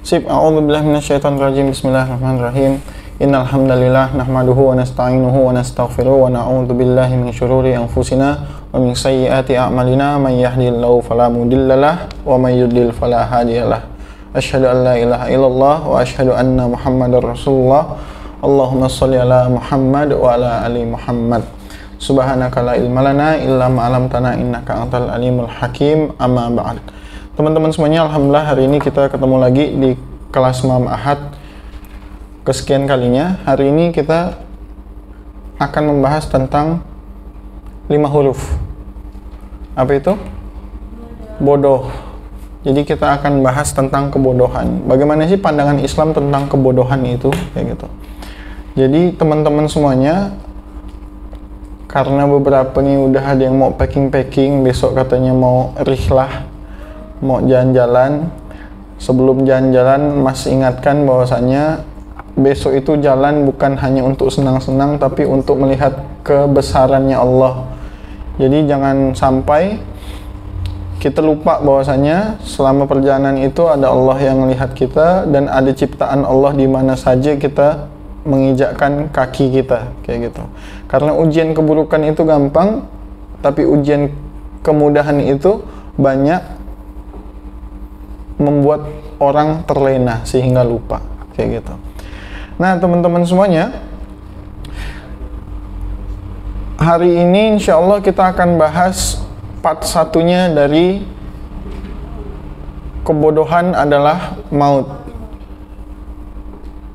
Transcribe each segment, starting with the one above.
Sip, a'udzubillahi minasyaitonirrajim. Bismillahirrahmanirrahim. Innal hamdalillah nahmaduhu wa nasta'inuhu wa nastaghfiruh wa na'udzubillahi min syururi anfusina wa min sayyiati a'malina. May yahdihillahu fala mudhillalah wa may yudlil fala hadiyalah. Asyhadu an la ilaha illallah wa asyhadu anna Muhammadar Rasulullah. Allahumma shalli ala Muhammad wa ala ali Muhammad. Subhanaka la ilma lana illa ma 'allamtana innaka antal alimul hakim. Amma ba'd. Teman-teman semuanya, alhamdulillah hari ini kita ketemu lagi di kelas Mam Ahad kesekian kalinya. Hari ini kita akan membahas tentang 5 huruf. Apa itu? Bodoh. Jadi kita akan bahas tentang kebodohan. Bagaimana sih pandangan Islam tentang kebodohan itu, kayak gitu. Jadi teman-teman semuanya, karena beberapa nih udah ada yang mau packing, besok katanya mau rihlah, mau jalan-jalan. Sebelum jalan-jalan, Mas ingatkan bahwasanya besok itu jalan bukan hanya untuk senang-senang, tapi untuk melihat kebesarannya Allah. Jadi jangan sampai kita lupa bahwasanya selama perjalanan itu ada Allah yang melihat kita dan ada ciptaan Allah di mana saja kita menginjakkan kaki kita, kayak gitu. Karena ujian keburukan itu gampang, tapi ujian kemudahan itu banyak membuat orang terlena sehingga lupa, kayak gitu. Nah, teman-teman semuanya, hari ini insya Allah kita akan bahas part satunya dari kebodohan adalah maut.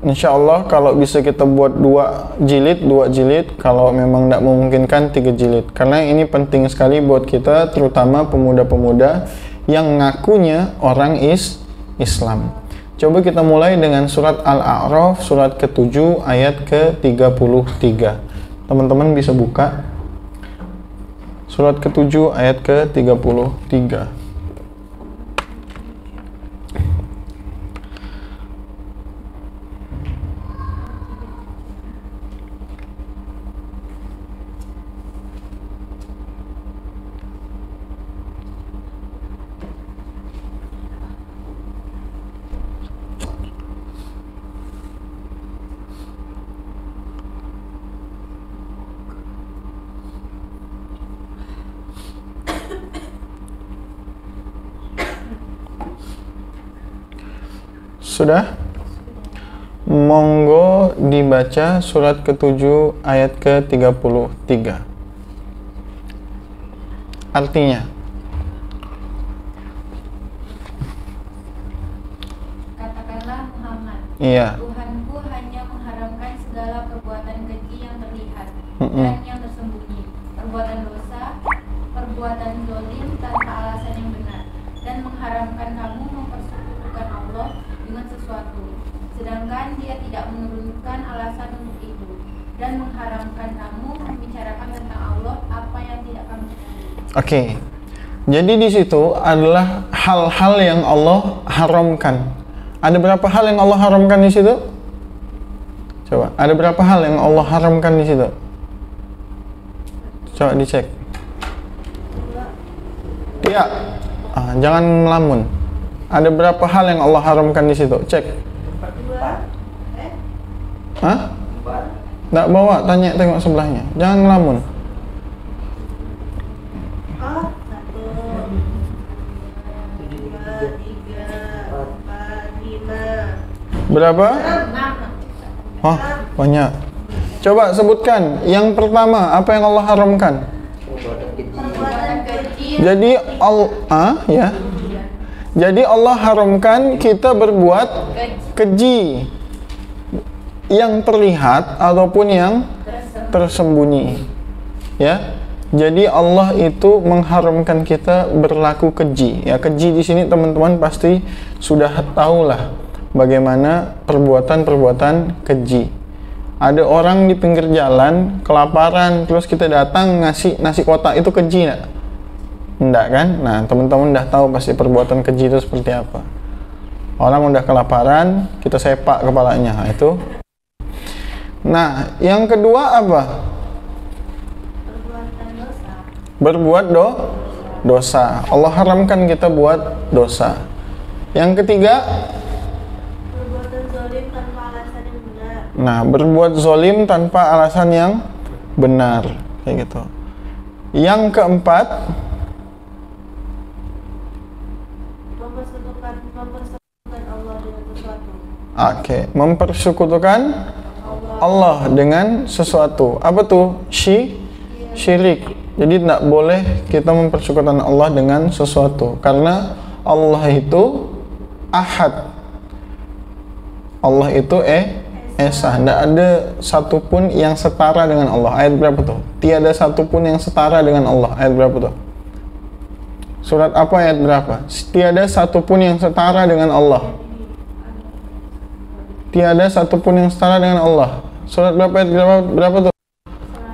Insya Allah kalau bisa kita buat 2 jilid, kalau memang tidak memungkinkan 3 jilid, karena ini penting sekali buat kita, terutama pemuda-pemuda yang ngakunya orang Islam. Coba kita mulai dengan surat Al-A'raf, surat ke-7 ayat ke-33. Teman-teman bisa buka surat ke-7 ayat ke-33. Sudah? Monggo dibaca surat ke-7 ayat ke-33. Artinya, katakanlah Muhammad, iya, Tuhanku hanya mengharamkan segala perbuatan keji yang terlihat dan yang tersembunyi, perbuatan dosa, perbuatan zalim tanpa alasan yang benar, dan mengharamkan kamu mempersekutukan Allah dengan sesuatu, sedangkan Dia tidak menurunkan alasan untuk itu, dan mengharamkan kamu membicarakan tentang Allah apa yang tidak kamu ketahui. Oke. Jadi di situ adalah hal-hal yang Allah haramkan. Ada berapa hal yang Allah haramkan di situ? Coba, ada berapa hal yang Allah haramkan di situ? Coba dicek. Iya. Jangan melamun. Ada berapa hal yang Allah haramkan di situ? Cek. Hah? Nggak bawa, tanya, tengok sebelahnya. Jangan ngelamun. Berapa? Oh, banyak. Coba sebutkan. Yang pertama, apa yang Allah haramkan? Jadi ya. Jadi Allah haramkan kita berbuat keji yang terlihat ataupun yang tersembunyi. Ya. Jadi Allah itu mengharamkan kita berlaku keji. Ya, keji di sini teman-teman pasti sudah tahulah bagaimana perbuatan-perbuatan keji. Ada orang di pinggir jalan kelaparan, terus kita datang ngasih nasi kotak, itu keji enggak? Enggak kan? Nah, teman-teman udah tahu pasti perbuatan keji itu seperti apa. Orang udah kelaparan, kita sepak kepalanya. Nah, itu. Nah, yang kedua apa? Berbuat dosa. Allah haramkan kita buat dosa. Yang ketiga, Nah, berbuat zolim tanpa alasan yang benar, kayak gitu. Yang keempat, mempersekutukan Allah dengan sesuatu. oke, mempersekutukan Allah dengan sesuatu. Apa tuh? Syirik. Jadi tidak boleh kita mempersekutukan Allah dengan sesuatu, karena Allah itu ahad. Allah itu esa. Tidak ada satupun yang setara dengan Allah. Ayat berapa tuh? Tiada satupun yang setara dengan Allah. Ayat berapa tuh? Surat apa, ayat berapa? Tiada satupun yang setara dengan Allah. Tiada satupun yang setara dengan Allah. Surat berapa, ayat berapa tuh?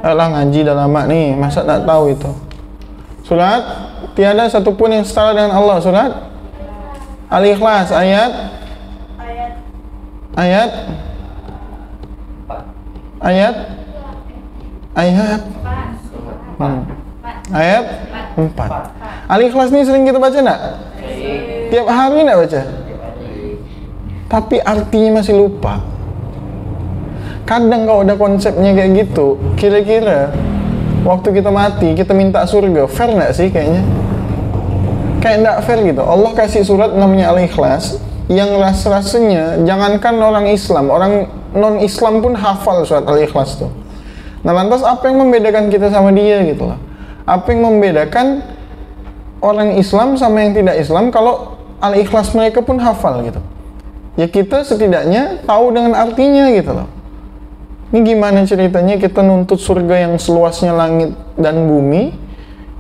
Alah, ngaji dah lama nih, masa tak tahu itu? Surat tiada satupun yang setara dengan Allah. Surat Al-Ikhlas ayat ayat 4. Al-Ikhlas ini sering kita baca enggak? Tiap hari enggak baca? Tapi artinya masih lupa. Kadang kalau udah konsepnya kayak gitu, kira-kira waktu kita mati, kita minta surga, fair nggak sih kayaknya? Kayak nggak fair gitu. Allah kasih surat namanya Al-Ikhlas, yang rasanya jangankan orang Islam, orang non-Islam pun hafal surat Al-Ikhlas tuh. Nah, lantas apa yang membedakan kita sama dia gitu loh? Apa yang membedakan orang Islam sama yang tidak Islam kalau Al-Ikhlas mereka pun hafal gitu? Ya kita setidaknya tahu dengan artinya gitu loh. Ini gimana ceritanya kita nuntut surga yang seluasnya langit dan bumi,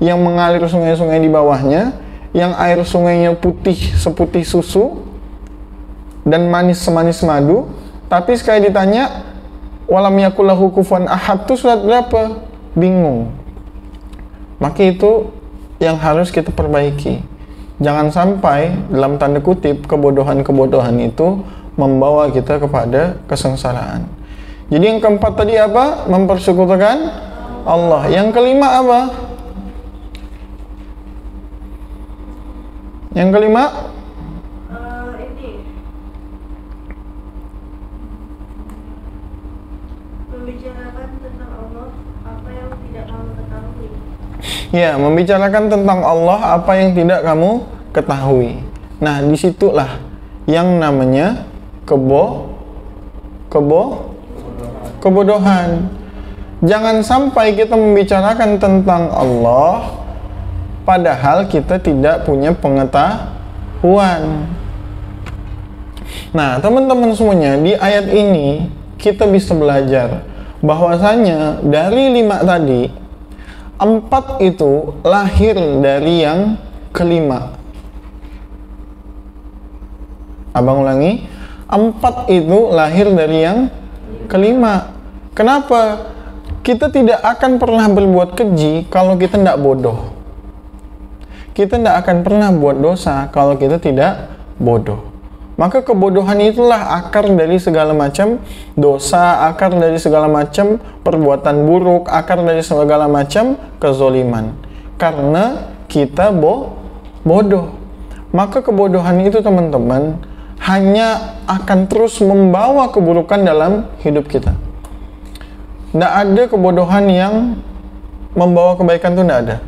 yang mengalir sungai-sungai di bawahnya, yang air sungainya putih seputih susu dan manis semanis madu, tapi sekali ditanya walam yakullahu kufuwan ahad tuh surat berapa? Bingung. Maka itu yang harus kita perbaiki. Jangan sampai dalam tanda kutip kebodohan-kebodohan itu membawa kita kepada kesengsaraan. Jadi yang keempat tadi apa? Mempersekutukan Allah. Yang kelima apa? Yang kelima? Membicarakan tentang Allah apa yang tidak kamu ketahui. Ya, membicarakan tentang Allah apa yang tidak kamu ketahui. Nah, disitulah yang namanya kebodohan. Jangan sampai kita membicarakan tentang Allah padahal kita tidak punya pengetahuan. Nah, teman-teman semuanya, di ayat ini kita bisa belajar bahwasanya dari 5 tadi, 4 itu lahir dari yang kelima. Abang ulangi, 4 itu lahir dari yang kelima. Kenapa? Kita tidak akan pernah berbuat keji kalau kita tidak bodoh. Kita tidak akan pernah buat dosa kalau kita tidak bodoh. Maka kebodohan itulah akar dari segala macam dosa, akar dari segala macam perbuatan buruk, akar dari segala macam kezoliman. Karena kita bodoh. Maka kebodohan itu, teman-teman, hanya akan terus membawa keburukan dalam hidup kita. Tidak ada kebodohan yang membawa kebaikan, itu tidak ada.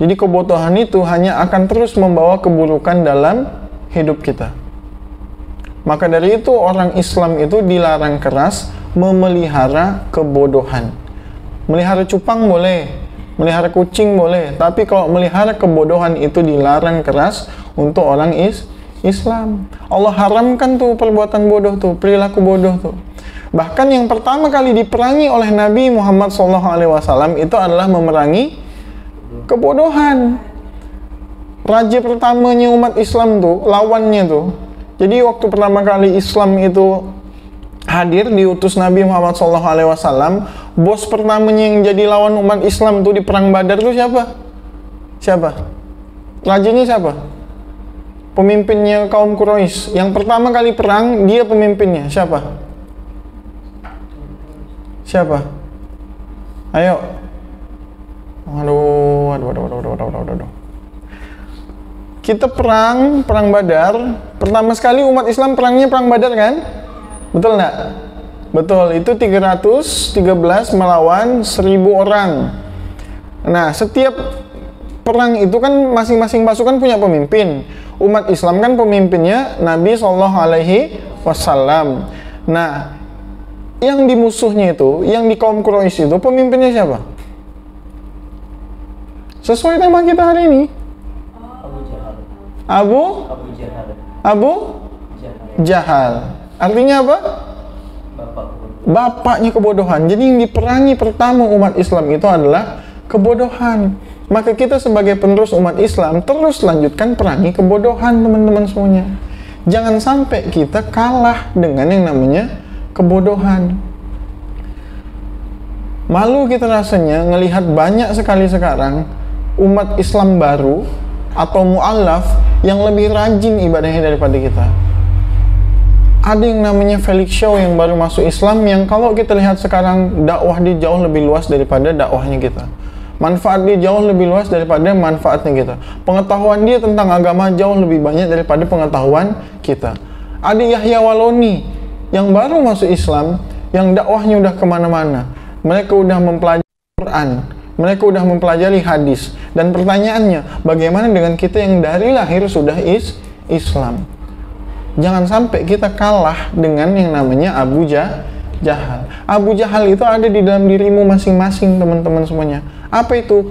Jadi kebodohan itu hanya akan terus membawa keburukan dalam hidup kita. Maka dari itu orang Islam itu dilarang keras memelihara kebodohan. Melihara cupang boleh, melihara kucing boleh, tapi kalau melihara kebodohan itu dilarang keras untuk orang Islam. Allah haramkan tuh perbuatan bodoh tuh, perilaku bodoh tuh. Bahkan yang pertama kali diperangi oleh Nabi Muhammad SAW itu adalah memerangi kebodohan. Raja pertamanya umat Islam tuh, lawannya tuh. Jadi waktu pertama kali Islam itu hadir, diutus Nabi Muhammad SAW, bos pertamanya yang jadi lawan umat Islam tuh di perang Badar tuh siapa? Siapa? Rajanya siapa? Pemimpinnya kaum Quraisy. Yang pertama kali perang, dia pemimpinnya. Siapa? Siapa? Ayo. Aduh. Kita perang Badar. Pertama sekali umat Islam perangnya perang Badar kan? Betul enggak? Betul, itu 313 melawan 1000 orang. Nah, setiap perang itu kan masing-masing pasukan punya pemimpin. Umat Islam kan pemimpinnya Nabi SAW. Nah, yang di musuhnya itu, yang di kaum Quraisy itu pemimpinnya siapa? Sesuai tema kita hari ini. Abu Jahal. Artinya apa? Bapaknya kebodohan. Jadi yang diperangi pertama umat Islam itu adalah kebodohan. Maka kita sebagai penerus umat Islam terus lanjutkan perangi kebodohan, teman-teman semuanya. Jangan sampai kita kalah dengan yang namanya kebodohan. Malu kita rasanya ngelihat banyak sekali sekarang umat Islam baru atau mu'alaf yang lebih rajin ibadahnya daripada kita. Ada yang namanya Felix Shaw yang baru masuk Islam, yang kalau kita lihat sekarang dakwah dia jauh lebih luas daripada dakwahnya kita. Manfaat dia jauh lebih luas daripada manfaatnya kita. Pengetahuan dia tentang agama jauh lebih banyak daripada pengetahuan kita. Ada Yahya Waloni yang baru masuk Islam, yang dakwahnya udah kemana-mana. Mereka udah mempelajari Quran, mereka udah mempelajari hadis. Dan pertanyaannya, bagaimana dengan kita yang dari lahir sudah Islam? Jangan sampai kita kalah dengan yang namanya Abu Jahal. Abu Jahal itu ada di dalam dirimu masing-masing, teman-teman semuanya. Apa itu?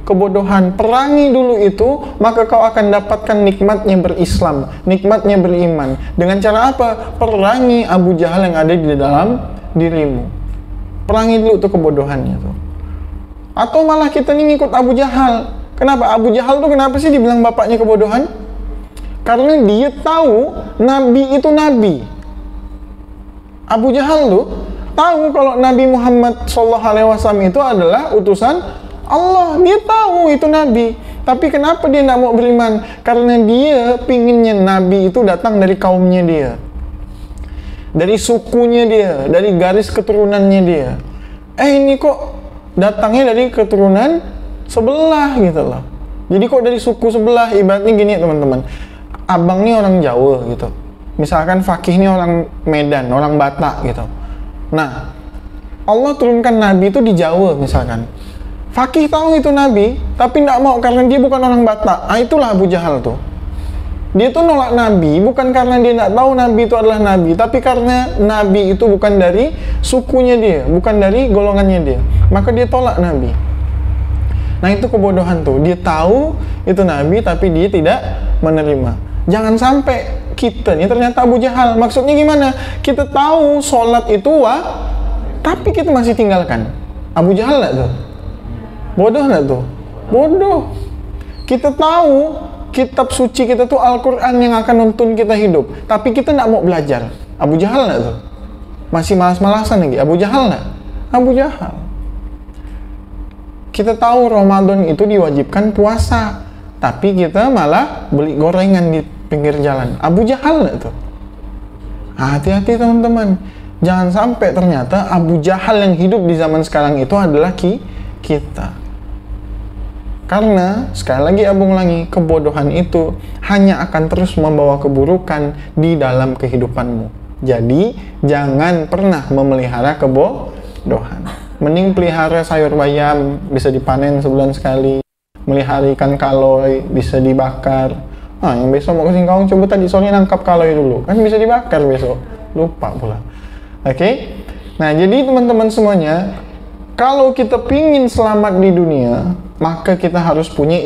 Kebodohan. Perangi dulu itu, maka kau akan dapatkan nikmatnya berislam, nikmatnya beriman. Dengan cara apa? Perangi Abu Jahal yang ada di dalam dirimu. Perangi dulu tuh kebodohannya tuh. Atau malah kita nih ngikut Abu Jahal. Kenapa? Abu Jahal tuh kenapa sih dibilang bapaknya kebodohan? Karena dia tahu Nabi itu Nabi. Abu Jahal tuh tahu kalau Nabi Muhammad SAW itu adalah utusan Allah. Dia tahu itu Nabi. Tapi kenapa dia tidak mau beriman? Karena dia pinginnya Nabi itu datang dari kaumnya dia, dari sukunya dia, dari garis keturunannya dia. Ini kok datangnya dari keturunan sebelah gitu loh. Jadi kok dari suku sebelah? Ibaratnya gini teman-teman, abang nih orang Jawa gitu, misalkan Fakih nih orang Medan, orang Batak gitu. Nah, Allah turunkan Nabi itu di Jawa misalkan. Fakih tahu itu Nabi, tapi tidak mau karena dia bukan orang Batak. Itulah Abu Jahal tuh. Dia tuh nolak Nabi bukan karena dia tidak tahu Nabi itu adalah Nabi, tapi karena Nabi itu bukan dari sukunya dia, bukan dari golongannya dia. Maka dia tolak Nabi. Nah, itu kebodohan tuh. Dia tahu itu Nabi, tapi dia tidak menerima. Jangan sampai kita nih ternyata Abu Jahal. Maksudnya gimana? Kita tahu sholat itu tapi kita masih tinggalkan. Abu Jahal nggak tuh? Bodoh nggak tuh? Bodoh. Kita tahu kitab suci kita tuh Al-Quran yang akan nuntun kita hidup, tapi kita nggak mau belajar. Abu Jahal nggak tuh? Masih malas-malasan lagi. Abu Jahal nggak? Abu Jahal. Kita tahu Ramadan itu diwajibkan puasa, tapi kita malah beli gorengan di pinggir jalan. Abu Jahal nggak tuh? Hati-hati teman-teman. Jangan sampai ternyata Abu Jahal yang hidup di zaman sekarang itu adalah kita. Karena, sekali lagi abang ulangi, kebodohan itu hanya akan terus membawa keburukan di dalam kehidupanmu. Jadi, jangan pernah memelihara kebodohan. Mending pelihara sayur bayam, bisa dipanen sebulan sekali. Melihara ikan kaloi, bisa dibakar. Yang besok mau ke Singkawang, coba tadi sore nangkap kaloi dulu. Kan bisa dibakar besok. Lupa pula. Oke? Nah, jadi teman-teman semuanya, kalau kita pingin selamat di dunia, maka kita harus punya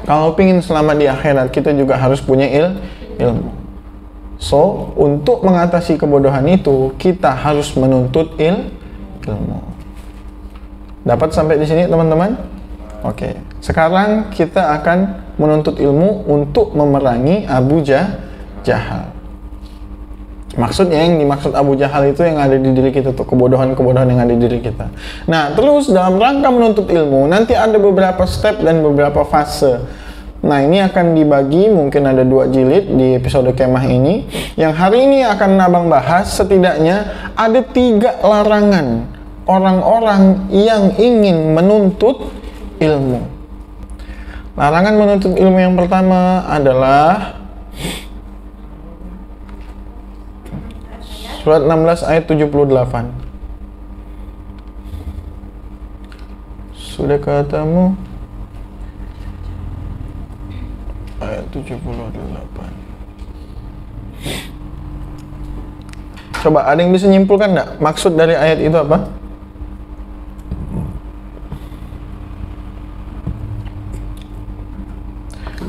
kalau pingin selamat di akhirat, kita juga harus punya ilmu. So, untuk mengatasi kebodohan itu, kita harus menuntut ilmu. Dapat sampai di sini teman-teman? Oke. Sekarang kita akan menuntut ilmu untuk memerangi Abu Jahal. Maksudnya yang dimaksud Abu Jahal itu yang ada di diri kita tuh, kebodohan-kebodohan yang ada di diri kita. Nah, terus dalam rangka menuntut ilmu, nanti ada beberapa step dan beberapa fase. Nah, ini akan dibagi, mungkin ada 2 jilid di episode kemah ini. Yang hari ini akan abang bahas, setidaknya ada 3 larangan orang-orang yang ingin menuntut ilmu. Larangan menuntut ilmu yang pertama adalah Surat 16 ayat 78. Sudah katamu ayat 78. Coba ada yang bisa nyimpulkan enggak maksud dari ayat itu apa?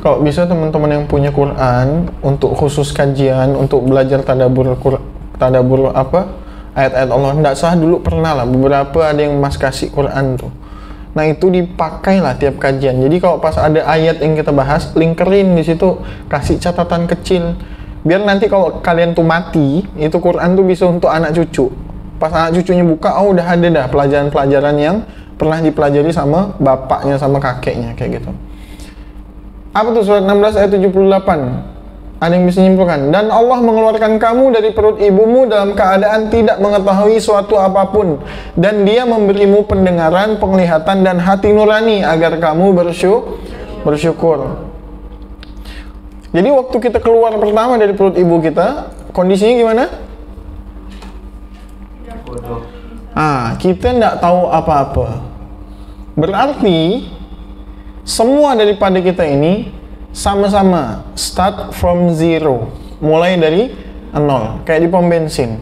Kalau bisa teman-teman yang punya Quran untuk khusus kajian, untuk belajar tadabbur apa ayat-ayat Allah, tidak salah dulu pernah lah beberapa ada yang mas kasih Quran tuh. Nah itu dipakailah tiap kajian. Jadi kalau pas ada ayat yang kita bahas, linkerin di situ, kasih catatan kecil. Biar nanti kalau kalian tuh mati, itu Quran tuh bisa untuk anak cucu. Pas anak cucunya buka, oh udah ada dah pelajaran-pelajaran yang pernah dipelajari sama bapaknya sama kakeknya kayak gitu. Apa tuh surat 16 ayat 78? Ada yang bisa nyimpulkan? Dan Allah mengeluarkan kamu dari perut ibumu dalam keadaan tidak mengetahui suatu apapun, dan Dia memberimu pendengaran, penglihatan, dan hati nurani agar kamu bersyukur. Jadi waktu kita keluar pertama dari perut ibu kita, kondisinya gimana? Kita tidak tahu apa-apa. Berarti semua daripada kita ini sama-sama start from zero, mulai dari nol, kayak di pom bensin.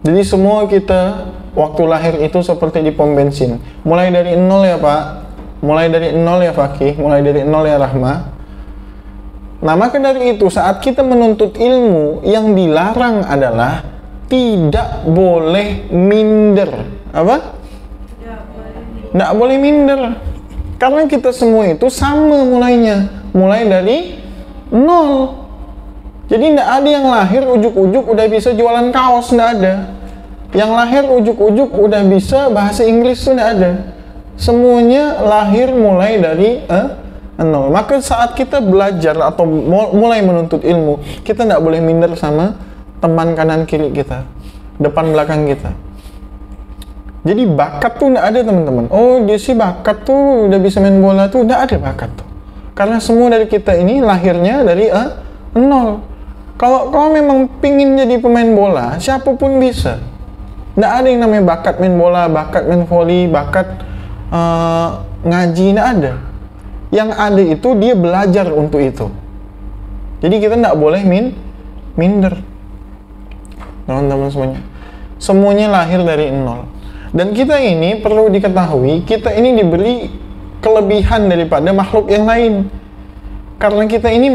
Jadi semua kita waktu lahir itu seperti di pom bensin, mulai dari nol ya Pak, mulai dari nol ya Fakih, mulai dari nol ya Rahma. Nah maka dari itu saat kita menuntut ilmu, yang dilarang adalah tidak boleh minder. Apa? Tidak boleh minder. Karena kita semua itu sama mulainya, mulai dari nol. Jadi tidak ada yang lahir ujuk-ujuk udah bisa jualan kaos, tidak ada. Yang lahir ujuk-ujuk udah bisa bahasa Inggris tuh tidak ada. Semuanya lahir mulai dari nol. Maka saat kita belajar atau mulai menuntut ilmu, kita tidak boleh minder sama teman kanan kiri kita, depan belakang kita. Jadi bakat tuh nggak ada teman-teman. Oh dia sih bakat tuh udah bisa main bola tuh, nggak ada bakat tuh. Karena semua dari kita ini lahirnya dari nol. Kalau kau memang pingin jadi pemain bola, siapapun bisa. Nggak ada yang namanya bakat main bola, bakat main voli, bakat ngaji, nggak ada. Yang ada itu dia belajar untuk itu. Jadi kita nggak boleh minder. Teman-teman semuanya. Semuanya lahir dari nol. Dan kita ini perlu diketahui, kita ini diberi kelebihan daripada makhluk yang lain. Karena kita ini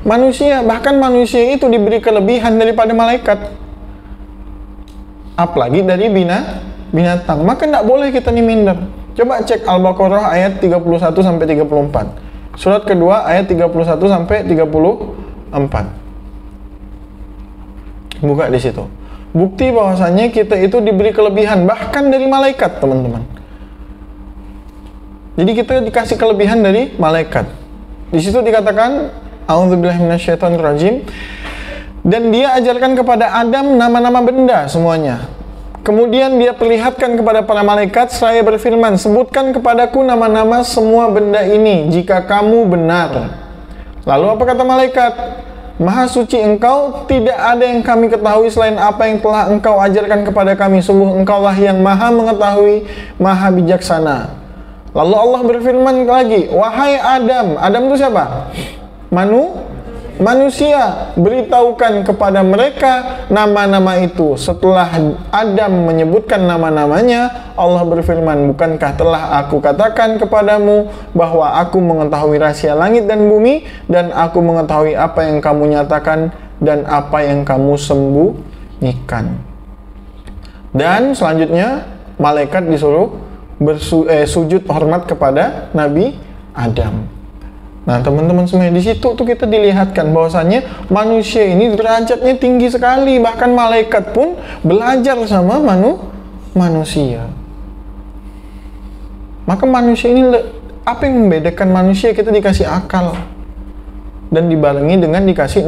manusia, bahkan manusia itu diberi kelebihan daripada malaikat. Apalagi dari binatang. Maka tidak boleh kita ini minder. Coba cek Al-Baqarah ayat 31 sampai 34. Surat kedua ayat 31 sampai 34. Buka di situ. Bukti bahwasanya kita itu diberi kelebihan bahkan dari malaikat, teman-teman. Jadi kita dikasih kelebihan dari malaikat. Di situ dikatakan, A'udzubillahi minasyaitonirrajim. Dan Dia ajarkan kepada Adam nama-nama benda semuanya. Kemudian Dia perlihatkan kepada para malaikat seraya berfirman, sebutkan kepadaku nama-nama semua benda ini jika kamu benar. Lalu apa kata malaikat? Maha suci Engkau, tidak ada yang kami ketahui selain apa yang telah Engkau ajarkan kepada kami. Sungguh Engkaulah yang maha mengetahui, maha bijaksana. Lalu Allah berfirman lagi, wahai Adam. Adam itu siapa? Manusia. Beritahukan kepada mereka nama-nama itu. Setelah Adam menyebutkan nama-namanya, Allah berfirman, bukankah telah aku katakan kepadamu bahwa aku mengetahui rahasia langit dan bumi, dan aku mengetahui apa yang kamu nyatakan dan apa yang kamu sembunyikan. Dan selanjutnya malaikat disuruh sujud hormat kepada Nabi Adam. Nah teman-teman semua, di situ tuh kita dilihatkan bahwasannya manusia ini derajatnya tinggi sekali, bahkan malaikat pun belajar sama manusia. Maka manusia ini, apa yang membedakan manusia? Kita dikasih akal dan dibarengi dengan dikasih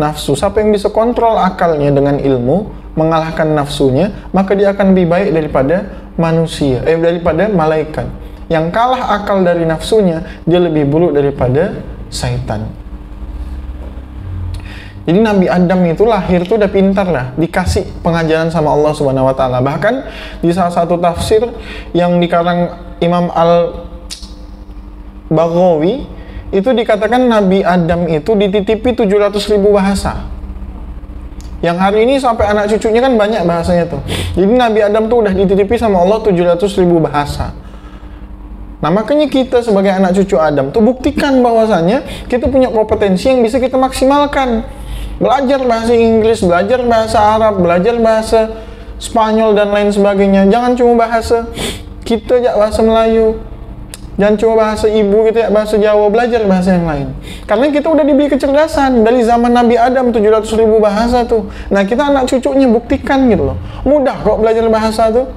nafsu. Siapa yang bisa kontrol akalnya dengan ilmu, mengalahkan nafsunya, maka dia akan lebih baik daripada manusia, daripada malaikat. Yang kalah akal dari nafsunya, dia lebih buruk daripada syaitan. Jadi Nabi Adam itu lahir tuh udah pintar lah, dikasih pengajaran sama Allah Subhanahu wa taala. Bahkan di salah satu tafsir yang dikarang Imam Al-Baghawi itu dikatakan Nabi Adam itu dititipi 700.000 bahasa. Yang hari ini sampai anak cucunya kan banyak bahasanya tuh. Jadi Nabi Adam tuh udah dititipi sama Allah 700.000 bahasa. Nah makanya kita sebagai anak cucu Adam tuh buktikan bahwasannya kita punya kompetensi yang bisa kita maksimalkan. Belajar bahasa Inggris, belajar bahasa Arab, belajar bahasa Spanyol dan lain sebagainya. Jangan cuma bahasa kita aja, bahasa Melayu. Jangan cuma bahasa ibu kita ya, bahasa Jawa, belajar bahasa yang lain. Karena kita udah diberi kecerdasan dari zaman Nabi Adam 700.000 bahasa tuh. Nah kita anak cucunya buktikan gitu loh. Mudah kok belajar bahasa tuh.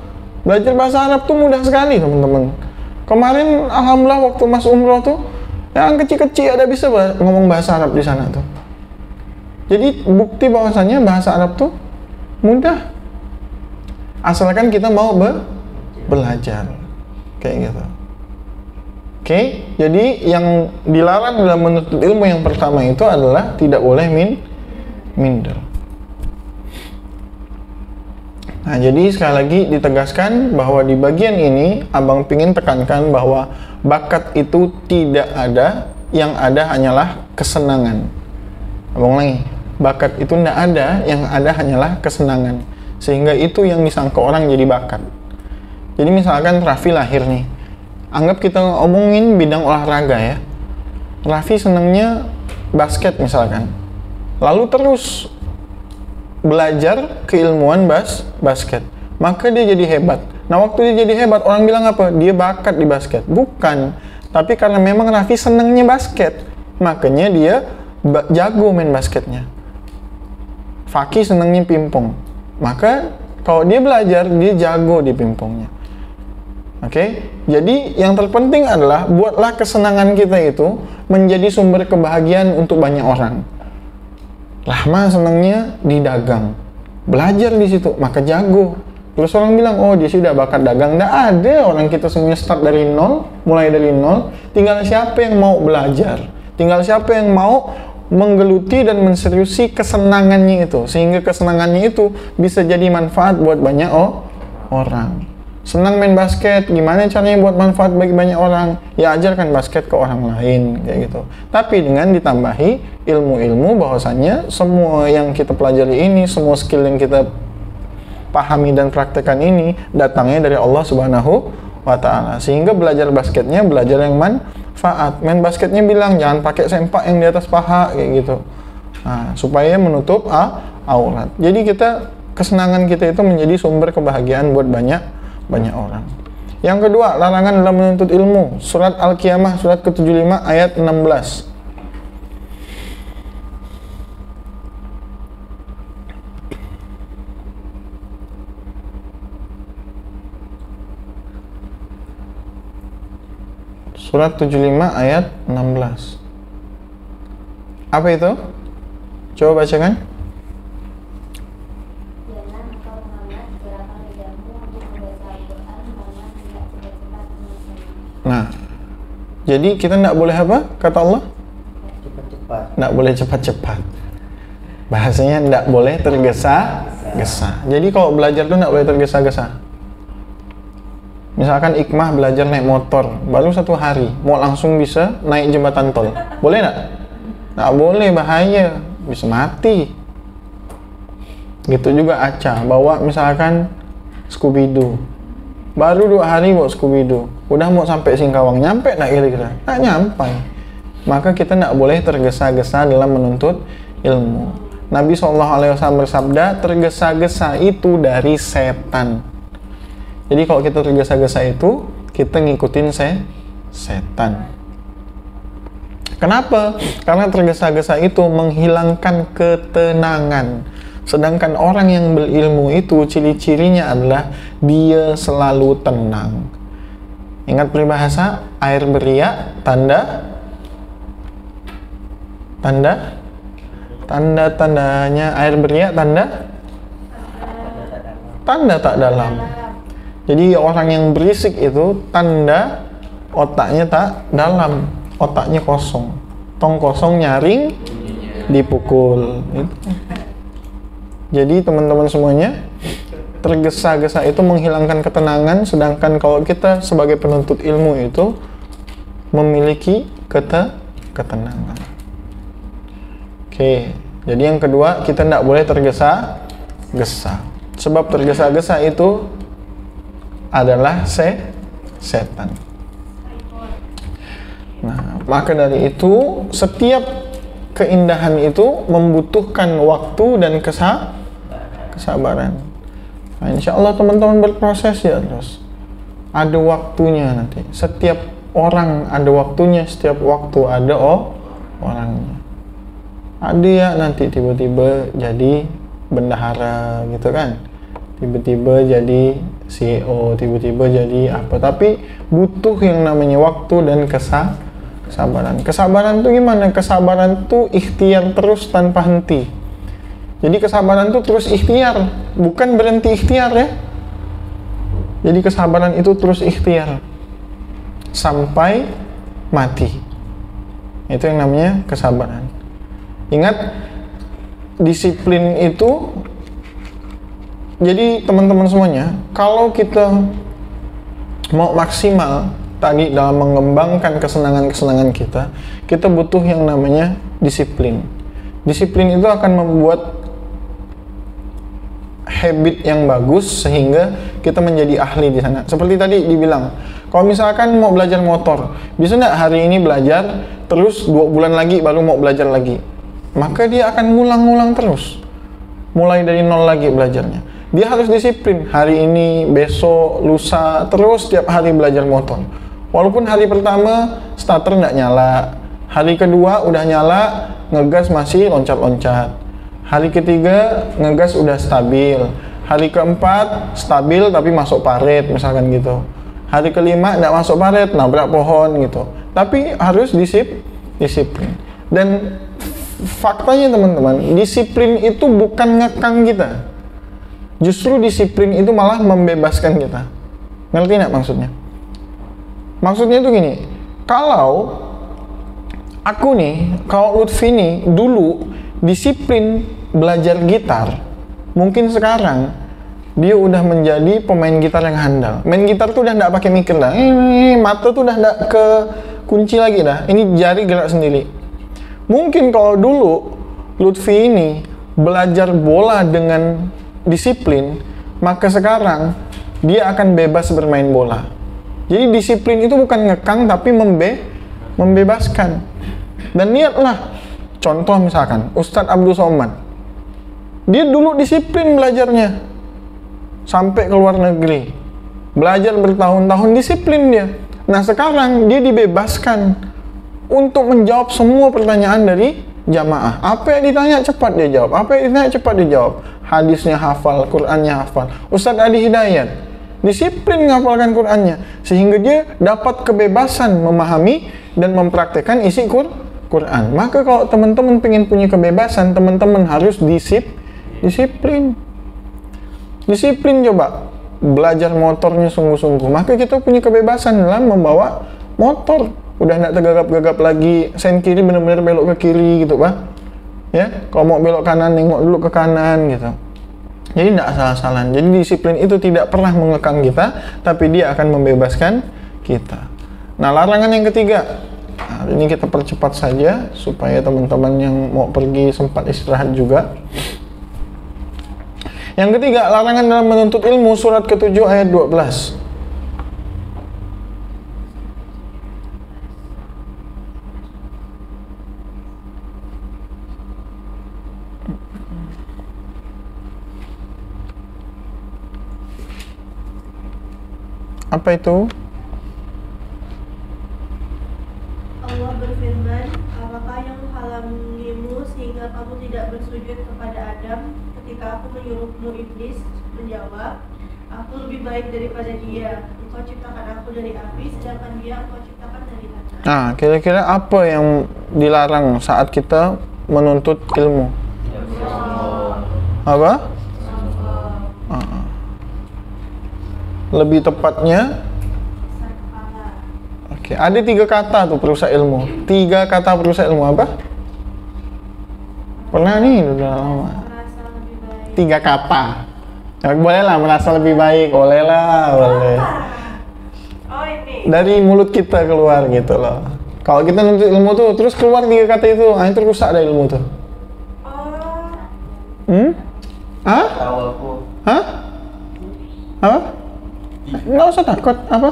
Belajar bahasa Arab tuh mudah sekali teman-teman. Kemarin alhamdulillah waktu Mas umroh tuh yang kecil-kecil ada bisa ngomong bahasa Arab di sana tuh. Jadi bukti bahwasannya bahasa Arab tuh mudah. Asalkan kita mau belajar. Kayak gitu. Oke, jadi yang dilarang dalam menuntut ilmu yang pertama itu adalah tidak boleh minder. Nah, jadi sekali lagi ditegaskan bahwa di bagian ini Abang pingin tekankan bahwa bakat itu tidak ada, yang ada hanyalah kesenangan. Abang lagi, bakat itu tidak ada, yang ada hanyalah kesenangan. Sehingga itu yang disangka orang jadi bakat. Jadi misalkan Raffi lahir nih, anggap kita ngomongin bidang olahraga ya. Raffi senangnya basket misalkan, lalu terus belajar keilmuan basket, maka dia jadi hebat. Nah waktu dia jadi hebat, orang bilang apa? Dia bakat di basket. Bukan, tapi karena memang Raffi senangnya basket, makanya dia jago main basketnya. Faki senangnya pingpong, maka kalau dia belajar, dia jago di pingpongnya. Oke, jadi yang terpenting adalah buatlah kesenangan kita itu menjadi sumber kebahagiaan untuk banyak orang. Rahma senangnya di dagang, belajar di situ, maka jago. Terus orang bilang, oh dia sudah bakat dagang. Nggak ada, orang kita semuanya start dari nol, mulai dari nol. Tinggal siapa yang mau belajar, tinggal siapa yang mau menggeluti dan menseriusi kesenangannya itu, sehingga kesenangannya itu bisa jadi manfaat buat banyak orang. Senang main basket, gimana caranya buat manfaat bagi banyak orang? Ya ajarkan basket ke orang lain, kayak gitu. Tapi dengan ditambahi ilmu-ilmu bahwasannya semua yang kita pelajari ini, semua skill yang kita pahami dan praktekkan ini datangnya dari Allah Subhanahu wa taala. Sehingga belajar basketnya belajar yang manfaat. Main basketnya bilang jangan pakai sempak yang di atas paha, kayak gitu. Nah, supaya menutup aurat. Jadi kesenangan kita itu menjadi sumber kebahagiaan buat banyak orang. Yang kedua, larangan dalam menuntut ilmu. Surat Al-Qiyamah surat ke-75 ayat 16. Surat 75 ayat 16. Apa itu? Coba bacakan. Nah, jadi kita tidak boleh apa? Kata Allah? Cepat-cepat. Tidak boleh cepat-cepat. Bahasanya tidak boleh tergesa-gesa. Jadi kalau belajar tuh tidak boleh tergesa-gesa. Misalkan Ikmah belajar naik motor, baru 1 hari, mau langsung bisa naik jembatan tol. Boleh tidak? Tidak boleh, bahaya. Bisa mati. Gitu juga Aca, bawa misalkan Scooby-Doo. Baru 2 hari bawa Scooby-Doo, udah mau sampai Singkawang, nyampe nggak kira-kira? Nggak nyampe. Maka kita nggak boleh tergesa-gesa dalam menuntut ilmu. Nabi SAW bersabda, tergesa-gesa itu dari setan. Jadi kalau kita tergesa-gesa itu, kita ngikutin setan. Kenapa? Karena tergesa-gesa itu menghilangkan ketenangan. Sedangkan orang yang berilmu itu ciri-cirinya adalah dia selalu tenang. Ingat peribahasa, air beriak tanda-tandanya air beriak tanda tak dalam. Jadi orang yang berisik itu tanda otaknya tak dalam, otaknya kosong. Tong kosong nyaring dipukul. Jadi teman-teman semuanya, tergesa-gesa itu menghilangkan ketenangan, sedangkan kalau kita sebagai penuntut ilmu itu memiliki ketenangan. Oke, jadi yang kedua, kita tidak boleh tergesa-gesa. Sebab tergesa-gesa itu adalah setan. Nah, maka dari itu setiap keindahan itu membutuhkan waktu dan kesabaran. Nah, insya Allah teman-teman berproses ya terus. Ada waktunya nanti. Setiap orang ada waktunya, setiap waktu ada orangnya. Ada ya nanti tiba-tiba jadi bendahara gitu kan. Tiba-tiba jadi CEO, tiba-tiba jadi apa. Tapi butuh yang namanya waktu dan kesabaran. Kesabaran itu gimana? Kesabaran itu ikhtiar terus tanpa henti. Jadi kesabaran itu terus ikhtiar, bukan berhenti ikhtiar ya. Jadi kesabaran itu terus ikhtiar sampai mati. Itu yang namanya kesabaran. Ingat, disiplin itu, jadi teman-teman semuanya, kalau kita mau maksimal tadi dalam mengembangkan kesenangan-kesenangan kita butuh yang namanya disiplin. Disiplin itu akan membuat habit yang bagus sehingga kita menjadi ahli di sana. Seperti tadi dibilang, kalau misalkan mau belajar motor, bisa nggak hari ini belajar, terus 2 bulan lagi baru mau belajar lagi? Maka dia akan ngulang-ngulang terus, mulai dari nol lagi belajarnya. Dia harus disiplin, hari ini, besok, lusa, terus tiap hari belajar motor. Walaupun hari pertama starter nggak nyala, hari kedua udah nyala, ngegas masih loncat-loncat. Hari ketiga ngegas udah stabil, hari keempat stabil tapi masuk parit misalkan gitu. Hari kelima nggak masuk parit, nabrak pohon gitu. Tapi harus disiplin. Dan faktanya teman-teman, disiplin itu bukan ngekang kita. Justru disiplin itu malah membebaskan kita. Ngerti nggak maksudnya? Maksudnya itu gini, kalau aku nih, kalau Lutfi nih dulu disiplin belajar gitar, mungkin sekarang dia udah menjadi pemain gitar yang handal. Main gitar tuh udah nggak pakai mikir dah, mata tuh udah nggak ke kunci lagi dah. Ini jari gerak sendiri. Mungkin kalau dulu Lutfi ini belajar bola dengan disiplin, maka sekarang dia akan bebas bermain bola. Jadi disiplin itu bukan ngekang tapi membebaskan. Dan lihatlah contoh misalkan Ustadz Abdul Somad, dia dulu disiplin belajarnya sampai ke luar negeri, belajar bertahun-tahun, disiplin dia. Nah sekarang dia dibebaskan untuk menjawab semua pertanyaan dari jamaah. Apa yang ditanya cepat dia jawab, apa yang ditanya cepat dia jawab. Hadisnya hafal, Qurannya hafal. Ustadz Adi Hidayat disiplin menghafalkan Qurannya sehingga dia dapat kebebasan memahami dan mempraktekkan isi Quran. Maka kalau teman-teman pengen punya kebebasan, teman-teman harus disiplin. Disiplin coba. Belajar motornya sungguh-sungguh. Maka kita punya kebebasan dalam membawa motor. Udah nggak tergagap-gagap lagi. Sen kiri benar-benar belok ke kiri gitu, Pak. Ya, kalau mau belok kanan, nengok dulu ke kanan gitu. Jadi nggak salah-salahan. Jadi disiplin itu tidak pernah mengekang kita, tapi dia akan membebaskan kita. Nah, larangan yang ketiga. Nah, ini kita percepat saja supaya teman-teman yang mau pergi sempat istirahat juga. Yang ketiga, larangan dalam menuntut ilmu, surat ke-7 ayat 12. Apa itu? Allah berfirman, apakah yang menghalangimu sehingga kamu tidak bersujud kepada Adam ketika aku menyuruhmu? Iblis menjawab, aku lebih baik daripada dia. Engkau ciptakan aku dari api, sedangkan dia engkau ciptakan dari tanah. Nah, kira-kira apa yang dilarang saat kita menuntut ilmu? Apa? Lebih tepatnya, oke, ada 3 kata tuh perusak ilmu. 3 kata perusak ilmu apa? Pernah nih, udah lama. Merasa lebih baik. 3 kata. Ya, boleh lah, merasa lebih baik, boleh lah, boleh. Oh ini. Dari mulut kita keluar gitu loh. Kalau kita nuntut ilmu tuh, terus keluar 3 kata itu, itu rusak dah ilmu tuh. Oh. Hah? Tahu aku. Hah? Apa? Nggak usah takut, apa?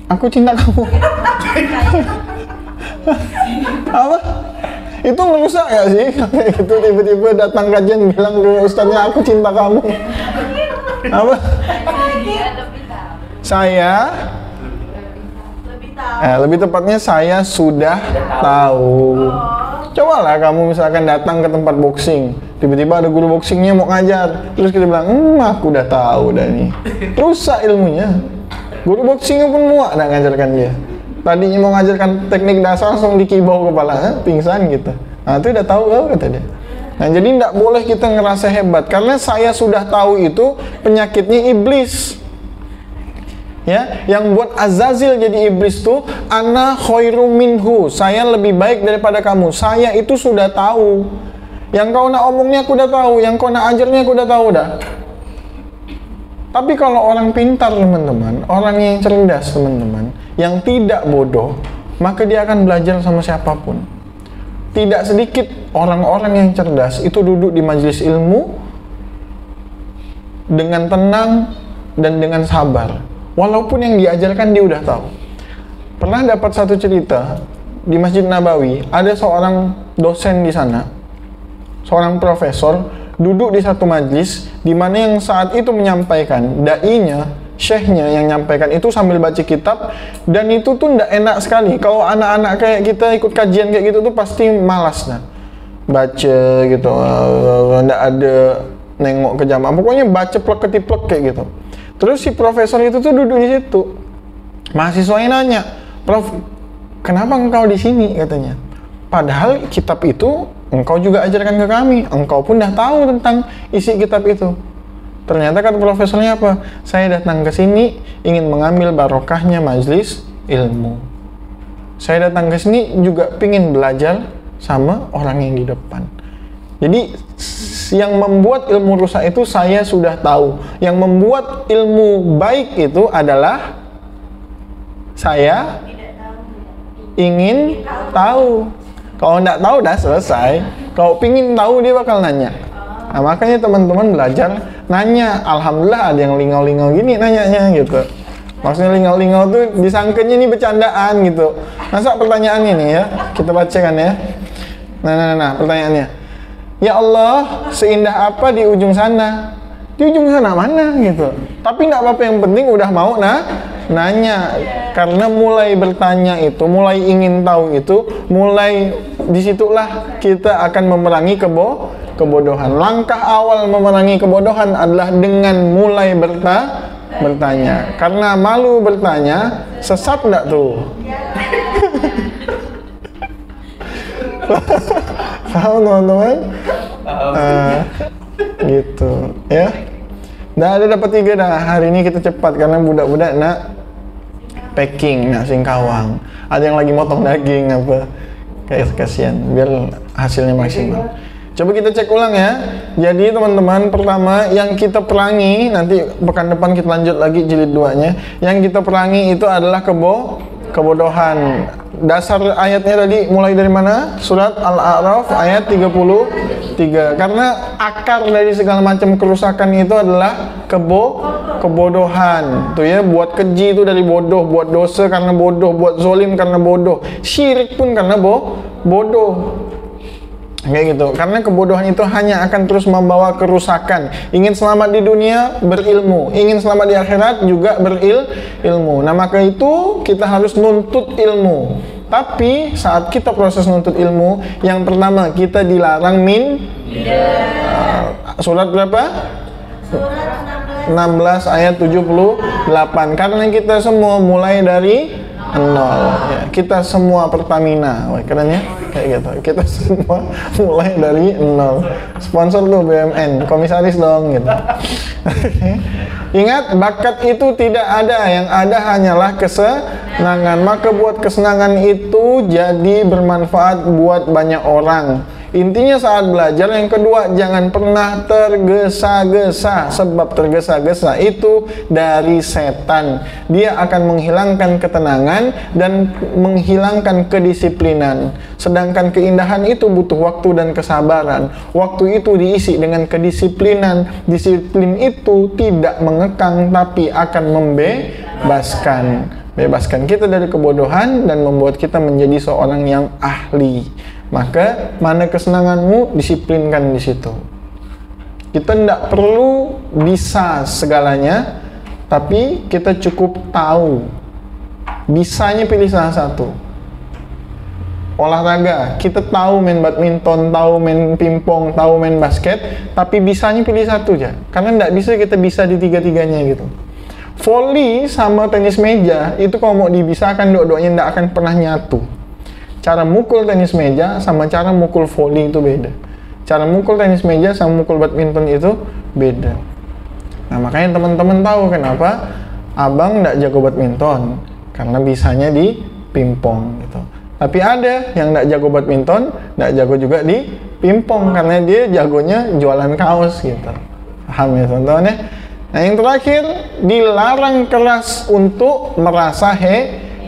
Aku cinta kamu. Apa? Itu merusak ya sih? Kayak gitu tiba-tiba datang kajian bilang ke ustaznya aku cinta kamu. Apa? Saya lebih tepatnya saya sudah tahu. Cobalah kamu misalkan datang ke tempat boxing, tiba-tiba ada guru boxingnya mau ngajar, terus kita bilang, aku udah tahu dah nih. Rusak ilmunya. Guru boxingnya pun muak dah ngajarkan dia. Tadinya mau ngajarkan teknik dasar langsung dikibau kepala, pingsan gitu. Nah itu udah tahu kata dia. Nah jadi tidak boleh kita ngerasa hebat, karena saya sudah tahu itu penyakitnya iblis. Ya, yang buat Azazil jadi iblis tuh ana khairum minhu, saya lebih baik daripada kamu. Saya itu sudah tahu. Yang kau nak omongnya aku udah tahu, yang kau nak ajarnya aku udah tahu dah. Tapi kalau orang pintar teman-teman, orang yang cerdas teman-teman, yang tidak bodoh, maka dia akan belajar sama siapapun. Tidak sedikit orang-orang yang cerdas itu duduk di majelis ilmu dengan tenang dan dengan sabar. Walaupun yang diajarkan dia udah tahu. Pernah dapat satu cerita di Masjid Nabawi, ada seorang dosen di sana, seorang profesor duduk di satu majlis di mana yang saat itu menyampaikan dai-nya, syekhnya yang menyampaikan itu sambil baca kitab, dan itu tuh ndak enak sekali. Kalau anak-anak kayak kita ikut kajian kayak gitu tuh pasti malas nah. Baca gitu, ndak ada nengok ke jam. Pokoknya baca plek-ketiplek kayak gitu. Terus si profesor itu tuh duduk di situ. Mahasiswanya nanya, "Prof, kenapa engkau di sini?" katanya. Padahal kitab itu engkau juga ajarkan ke kami. Engkau pun dah tahu tentang isi kitab itu. Ternyata kata profesornya apa? Saya datang ke sini ingin mengambil barokahnya majlis ilmu. Saya datang ke sini juga ingin belajar sama orang yang di depan. Jadi yang membuat ilmu rusak itu saya sudah tahu. Yang membuat ilmu baik itu adalah saya ingin tahu. Kalau nggak tahu dah selesai. Kalau pingin tahu dia bakal nanya. Nah, makanya teman-teman belajar nanya. Alhamdulillah ada yang lingau-lingau gini nanyanya gitu. Maksudnya lingau-lingau tuh disangkanya ini bercandaan gitu. Masa pertanyaannya nih ya, kita bacakan ya. Nah, pertanyaannya. Ya Allah, seindah apa di ujung sana? Di ujung sana mana gitu. Tapi nggak apa-apa, yang penting udah mau nanya. Karena mulai bertanya itu, mulai ingin tahu itu, mulai disitulah kita akan memerangi kebodohan. Langkah awal memerangi kebodohan adalah dengan mulai bertanya. Karena malu bertanya, sesat nggak tuh? Paham teman-teman? Gitu ya. Dah ada dapat 3 dah. Hari ini kita cepat karena budak-budak nak packing, nak singkawang. Ada yang lagi motong daging apa. Kayak kasihan biar hasilnya maksimal. Coba kita cek ulang ya. Jadi teman-teman, pertama yang kita perangi, nanti pekan depan kita lanjut lagi jilid 2-nya. Yang kita perangi itu adalah kebodohan. Dasar ayatnya tadi mulai dari mana? Surat Al-A'raf ayat 33. Karena akar dari segala macam kerusakan itu adalah kebodohan. Tuh ya, buat keji itu dari bodoh, buat dosa karena bodoh, buat zolim karena bodoh, syirik pun karena bodoh. Kayak gitu. Karena kebodohan itu hanya akan terus membawa kerusakan. Ingin selamat di dunia, berilmu. Ingin selamat di akhirat, juga berilmu. Nah, maka itu kita harus nuntut ilmu. Tapi saat kita proses nuntut ilmu, yang pertama kita dilarang surat berapa? Surat 16 ayat 78. Karena kita semua mulai dari nol ya. Kita semua Pertamina. Wah, keren ya? Kayak gitu. Kita semua mulai dari nol. Sponsor tuh BUMN, komisaris dong gitu. Ingat, bakat itu tidak ada, yang ada hanyalah kesenangan. Maka buat kesenangan itu jadi bermanfaat buat banyak orang. Intinya saat belajar. Yang kedua, jangan pernah tergesa-gesa. Sebab tergesa-gesa itu dari setan. Dia akan menghilangkan ketenangan dan menghilangkan kedisiplinan. Sedangkan keindahan itu butuh waktu dan kesabaran. Waktu itu diisi dengan kedisiplinan. Disiplin itu tidak mengekang tapi akan bebaskan kita dari kebodohan dan membuat kita menjadi seorang yang ahli. Maka mana kesenanganmu, disiplinkan di situ. Kita tidak perlu bisa segalanya, tapi kita cukup tahu. Bisanya pilih salah satu. Olahraga, kita tahu main badminton, tahu main pingpong, tahu main basket, tapi bisanya pilih satu aja. Karena tidak bisa kita bisa di tiga-tiganya gitu. Volley sama tenis meja itu kalau mau dibisahkan dua-duanya tidak akan pernah nyatu. Cara mukul tenis meja sama cara mukul volley itu beda. Cara mukul tenis meja sama mukul badminton itu beda. Nah makanya teman-teman tahu kenapa abang tidak jago badminton, karena bisanya di pingpong gitu. Tapi ada yang tidak jago badminton, tidak jago juga di pingpong, karena dia jagonya jualan kaos gitu. Paham ya teman-teman ya? Nah yang terakhir, dilarang keras untuk merasa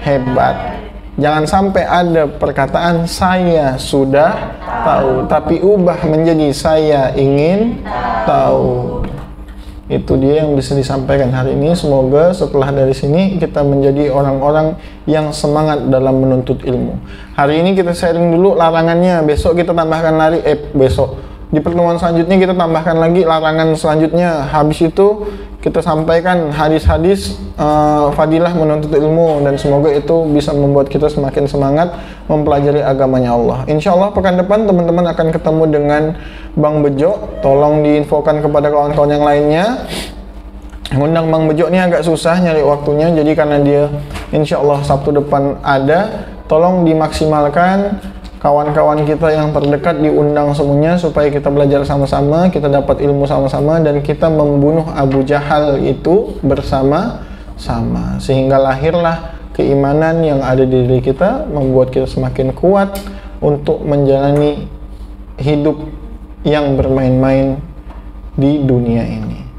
hebat. Jangan sampai ada perkataan saya sudah tahu, tapi ubah menjadi saya ingin tahu. Itu dia yang bisa disampaikan hari ini. Semoga setelah dari sini kita menjadi orang-orang yang semangat dalam menuntut ilmu. Hari ini kita sharing dulu larangannya. Besok kita tambahkan lagi. Besok di pertemuan selanjutnya kita tambahkan lagi larangan selanjutnya. Habis itu kita sampaikan hadis-hadis fadilah menuntut ilmu, dan semoga itu bisa membuat kita semakin semangat mempelajari agamanya Allah. Insya Allah pekan depan teman-teman akan ketemu dengan Bang Bejo. Tolong diinfokan kepada kawan-kawan yang lainnya. Ngundang Bang Bejo ini agak susah nyari waktunya, jadi karena dia insya Allah Sabtu depan ada, tolong dimaksimalkan. Kawan-kawan kita yang terdekat diundang semuanya supaya kita belajar sama-sama, kita dapat ilmu sama-sama, dan kita membunuh Abu Jahal itu bersama-sama, sehingga lahirlah keimanan yang ada di diri kita, membuat kita semakin kuat untuk menjalani hidup yang bermain-main di dunia ini.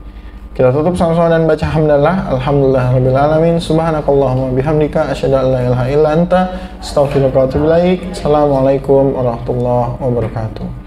Kita tutup sama-sama dan baca hamdalah. Alhamdulillah rabbil alamin. Subhanakallahumma bihamdika asyhadu an la ilaha illa anta astaghfiruka wa atubu ilaik. Assalamualaikum warahmatullahi wabarakatuh.